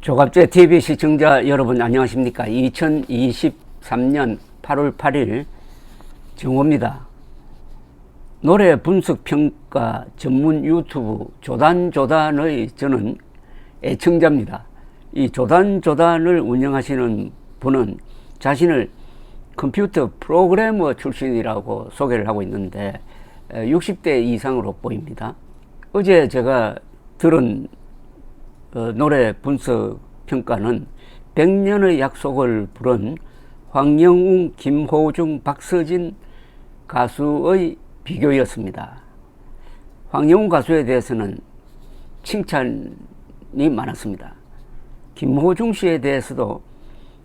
조갑제 TV 시청자 여러분 안녕하십니까. 2023년 8월 8일 정호입니다. 노래 분석평가 전문 유튜브 조단조단의 저는 애청자입니다. 이 조단조단을 운영하시는 분은 자신을 컴퓨터 프로그래머 출신이라고 소개를 하고 있는데 60대 이상으로 보입니다. 어제 제가 들은 노래 분석 평가는 100년의 약속을 부른 황영웅, 김호중, 박서진 가수의 비교였습니다. 황영웅 가수에 대해서는 칭찬이 많았습니다. 김호중 씨에 대해서도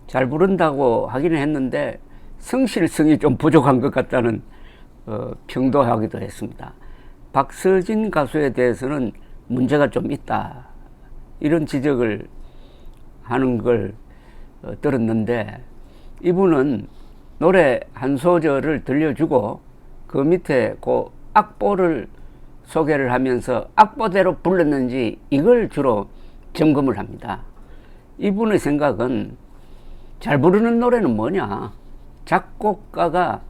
잘 부른다고 하기는 했는데 성실성이 좀 부족한 것 같다는 평도하기도 했습니다. 박서진 가수에 대해서는 문제가 좀 있다, 이런 지적을 하는 걸 들었는데, 이분은 노래 한 소절을 들려주고 그 밑에 그 악보를 소개를 하면서 악보대로 불렀는지 이걸 주로 점검을 합니다. 이분의 생각은 잘 부르는 노래는 뭐냐, 작곡가가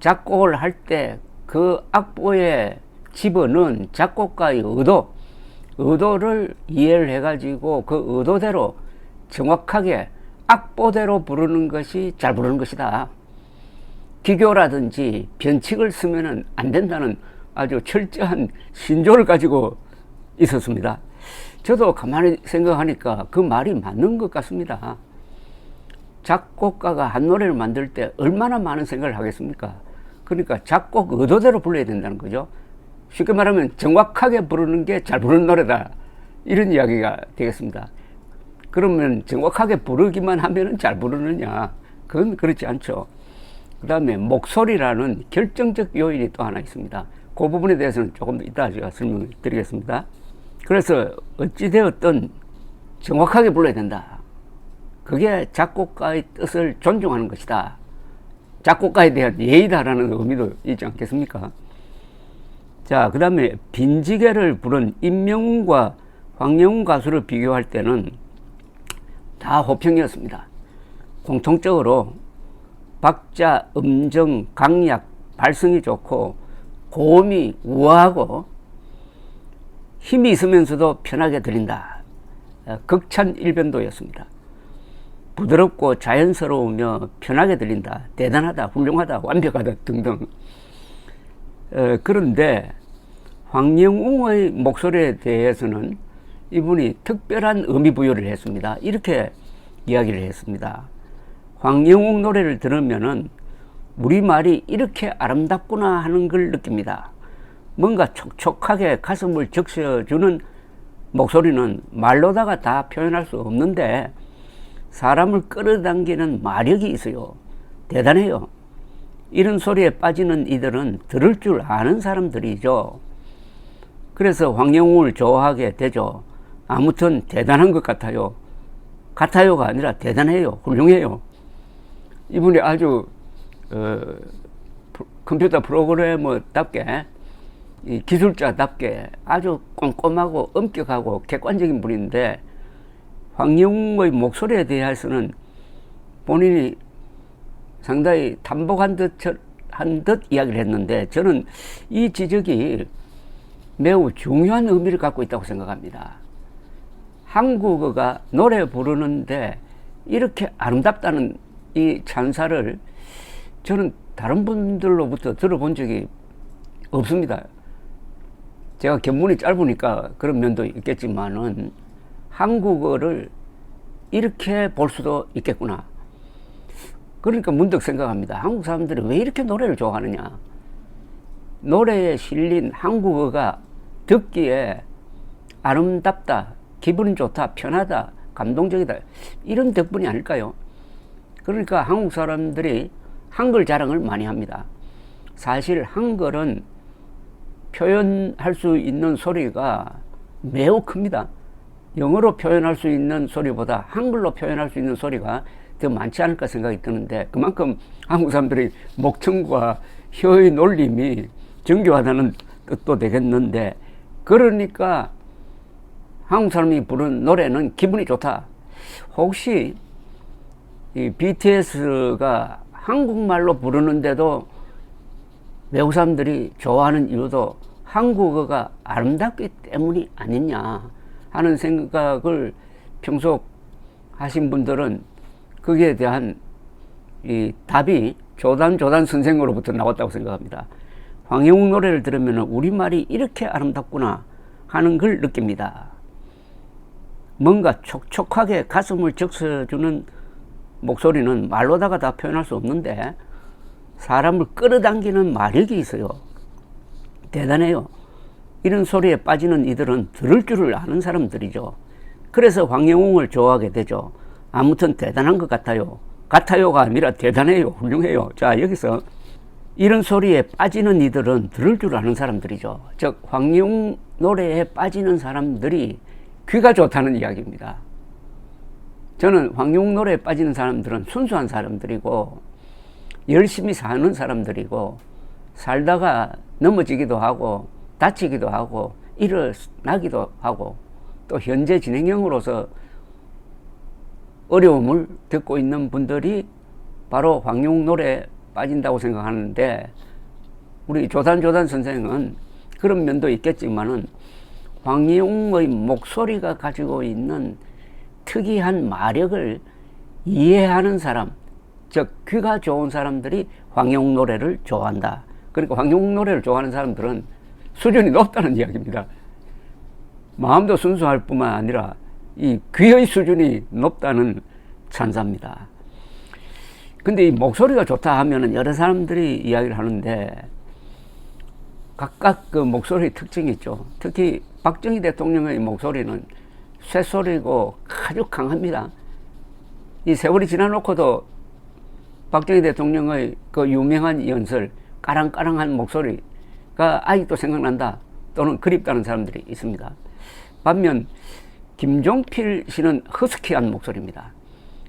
작곡을 할 때 그 악보에 집어넣은 작곡가의 의도를 이해를 해가지고 그 의도대로 정확하게 악보대로 부르는 것이 잘 부르는 것이다. 기교라든지 변칙을 쓰면 안 된다는 아주 철저한 신조를 가지고 있었습니다. 저도 가만히 생각하니까 그 말이 맞는 것 같습니다. 작곡가가 한 노래를 만들 때 얼마나 많은 생각을 하겠습니까? 그러니까 작곡 의도대로 불러야 된다는 거죠. 쉽게 말하면 정확하게 부르는 게 잘 부르는 노래다, 이런 이야기가 되겠습니다. 그러면 정확하게 부르기만 하면 잘 부르느냐? 그건 그렇지 않죠. 그 다음에 목소리라는 결정적 요인이 또 하나 있습니다. 그 부분에 대해서는 조금 더 이따 제가 설명을 드리겠습니다. 그래서 어찌되었든 정확하게 불러야 된다. 그게 작곡가의 뜻을 존중하는 것이다. 작곡가에 대한 예의다라는 의미도 있지 않겠습니까? 자, 그 다음에 빈지개를 부른 임명웅과 황영웅 가수를 비교할 때는 다 호평이었습니다. 공통적으로 박자, 음정, 강약, 발성이 좋고 고음이 우아하고 힘이 있으면서도 편하게 들린다. 극찬일변도였습니다. 부드럽고 자연스러우며 편하게 들린다. 대단하다, 훌륭하다, 완벽하다 등등. 그런데 황영웅의 목소리에 대해서는 이분이 특별한 의미 부여를 했습니다. 이렇게 이야기를 했습니다. 황영웅 노래를 들으면은 우리말이 이렇게 아름답구나 하는 걸 느낍니다. 뭔가 촉촉하게 가슴을 적셔주는 목소리는 말로다가 다 표현할 수 없는데 사람을 끌어당기는 마력이 있어요. 대단해요. 이런 소리에 빠지는 이들은 들을 줄 아는 사람들이죠. 그래서 황영웅을 좋아하게 되죠. 아무튼 대단한 것 같아요. 같아요가 아니라 대단해요. 훌륭해요. 이분이 아주 컴퓨터 프로그래머답게, 기술자답게 아주 꼼꼼하고 엄격하고 객관적인 분인데, 황영웅의 목소리에 대해서는 본인이 상당히 담복한 듯 이야기를 했는데, 저는 이 지적이 매우 중요한 의미를 갖고 있다고 생각합니다. 한국어가 노래 부르는데 이렇게 아름답다는 이 찬사를 저는 다른 분들로부터 들어본 적이 없습니다. 제가 견문이 짧으니까 그런 면도 있겠지만은 한국어를 이렇게 볼 수도 있겠구나. 그러니까 문득 생각합니다. 한국 사람들이 왜 이렇게 노래를 좋아하느냐. 노래에 실린 한국어가 듣기에 아름답다, 기분 좋다, 편하다, 감동적이다, 이런 덕분이 아닐까요? 그러니까 한국 사람들이 한글 자랑을 많이 합니다. 사실 한글은 표현할 수 있는 소리가 매우 큽니다. 영어로 표현할 수 있는 소리보다 한글로 표현할 수 있는 소리가 더 많지 않을까 생각이 드는데, 그만큼 한국 사람들이 목청과 혀의 놀림이 정교하다는 뜻도 되겠는데, 그러니까 한국 사람이 부른 노래는 기분이 좋다. 혹시 이 BTS가 한국말로 부르는데도 외국 사람들이 좋아하는 이유도 한국어가 아름답기 때문이 아니냐 하는 생각을 평소 하신 분들은 거기에 대한 이 답이 조단 선생으로부터 나왔다고 생각합니다. 황영욱 노래를 들으면 우리말이 이렇게 아름답구나 하는 걸 느낍니다. 뭔가 촉촉하게 가슴을 적셔주는 목소리는 말로다가 다 표현할 수 없는데 사람을 끌어당기는 마력이 있어요. 대단해요. 이런 소리에 빠지는 이들은 들을 줄을 아는 사람들이죠. 그래서 황영웅을 좋아하게 되죠. 아무튼 대단한 것 같아요. 같아요가 아니라 대단해요. 훌륭해요. 자, 여기서 이런 소리에 빠지는 이들은 들을 줄 아는 사람들이죠. 즉 황영웅 노래에 빠지는 사람들이 귀가 좋다는 이야기입니다. 저는 황영웅 노래에 빠지는 사람들은 순수한 사람들이고 열심히 사는 사람들이고 살다가 넘어지기도 하고 다치기도 하고 일어나기도 하고 또 현재 진행형으로서 어려움을 겪고 있는 분들이 바로 황영웅 노래에 빠진다고 생각하는데 우리 조단 선생은 그런 면도 있겠지만은 황영웅의 목소리가 가지고 있는 특이한 마력을 이해하는 사람, 즉 귀가 좋은 사람들이 황영웅 노래를 좋아한다. 그러니까 황영웅 노래를 좋아하는 사람들은 수준이 높다는 이야기입니다. 마음도 순수할 뿐만 아니라 이 귀의 수준이 높다는 찬사입니다. 근데 이 목소리가 좋다 하면은 여러 사람들이 이야기를 하는데 각각 그 목소리 특징이 있죠. 특히 박정희 대통령의 목소리는 쇳소리고 아주 강합니다. 이 세월이 지나놓고도 박정희 대통령의 그 유명한 연설, 까랑까랑한 목소리가 아직도 생각난다 또는 그립다는 사람들이 있습니다. 반면 김종필 씨는 허스키한 목소리입니다.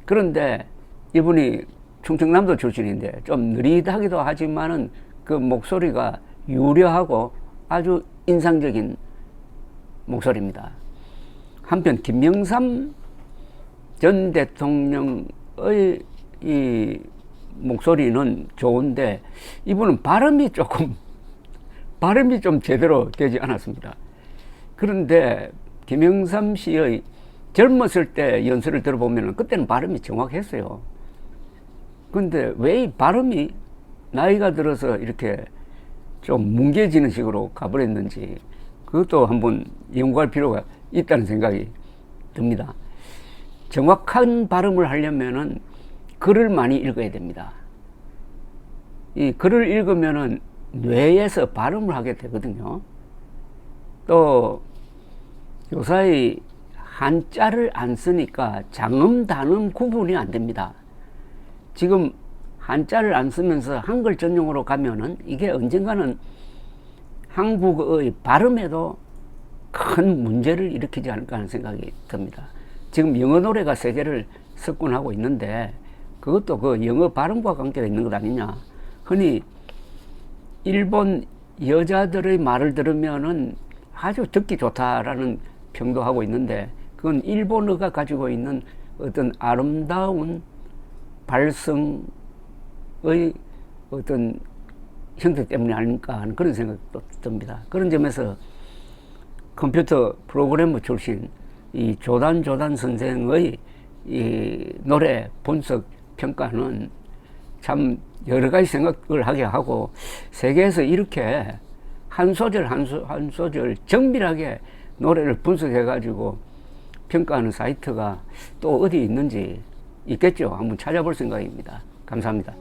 그런데 이분이 충청남도 출신인데 좀 느릿하기도 하지만은 그 목소리가 유려하고 아주 인상적인 목소리입니다. 한편 김영삼 전 대통령의 이 목소리는 좋은데 이분은 발음이 좀 제대로 되지 않았습니다. 그런데 김영삼 씨의 젊었을 때 연설을 들어보면 그때는 발음이 정확했어요. 근데 왜 이 발음이 나이가 들어서 이렇게 좀 뭉개지는 식으로 가버렸는지 그것도 한번 연구할 필요가 있다는 생각이 듭니다. 정확한 발음을 하려면은 글을 많이 읽어야 됩니다. 이 글을 읽으면은 뇌에서 발음을 하게 되거든요. 또 요사이 한자를 안 쓰니까 장음, 단음 구분이 안 됩니다. 지금 한자를 안 쓰면서 한글 전용으로 가면은 이게 언젠가는 한국어의 발음에도 큰 문제를 일으키지 않을까 하는 생각이 듭니다. 지금 영어 노래가 세계를 석권하고 있는데 그것도 그 영어 발음과 관계가 있는 것 아니냐. 흔히 일본 여자들의 말을 들으면은 아주 듣기 좋다라는 평도 하고 있는데 그건 일본어가 가지고 있는 어떤 아름다운 발성의 어떤 형태 때문이 아닐까 하는 그런 생각도 듭니다. 그런 점에서 컴퓨터 프로그래머 출신 이 조단 선생의 이 노래 분석 평가는 참 여러 가지 생각을 하게 하고 세계에서 이렇게 한 소절 한 소절 정밀하게 노래를 분석해 가지고 평가하는 사이트가 또 어디 있는지 있겠죠. 한번 찾아볼 생각입니다. 감사합니다.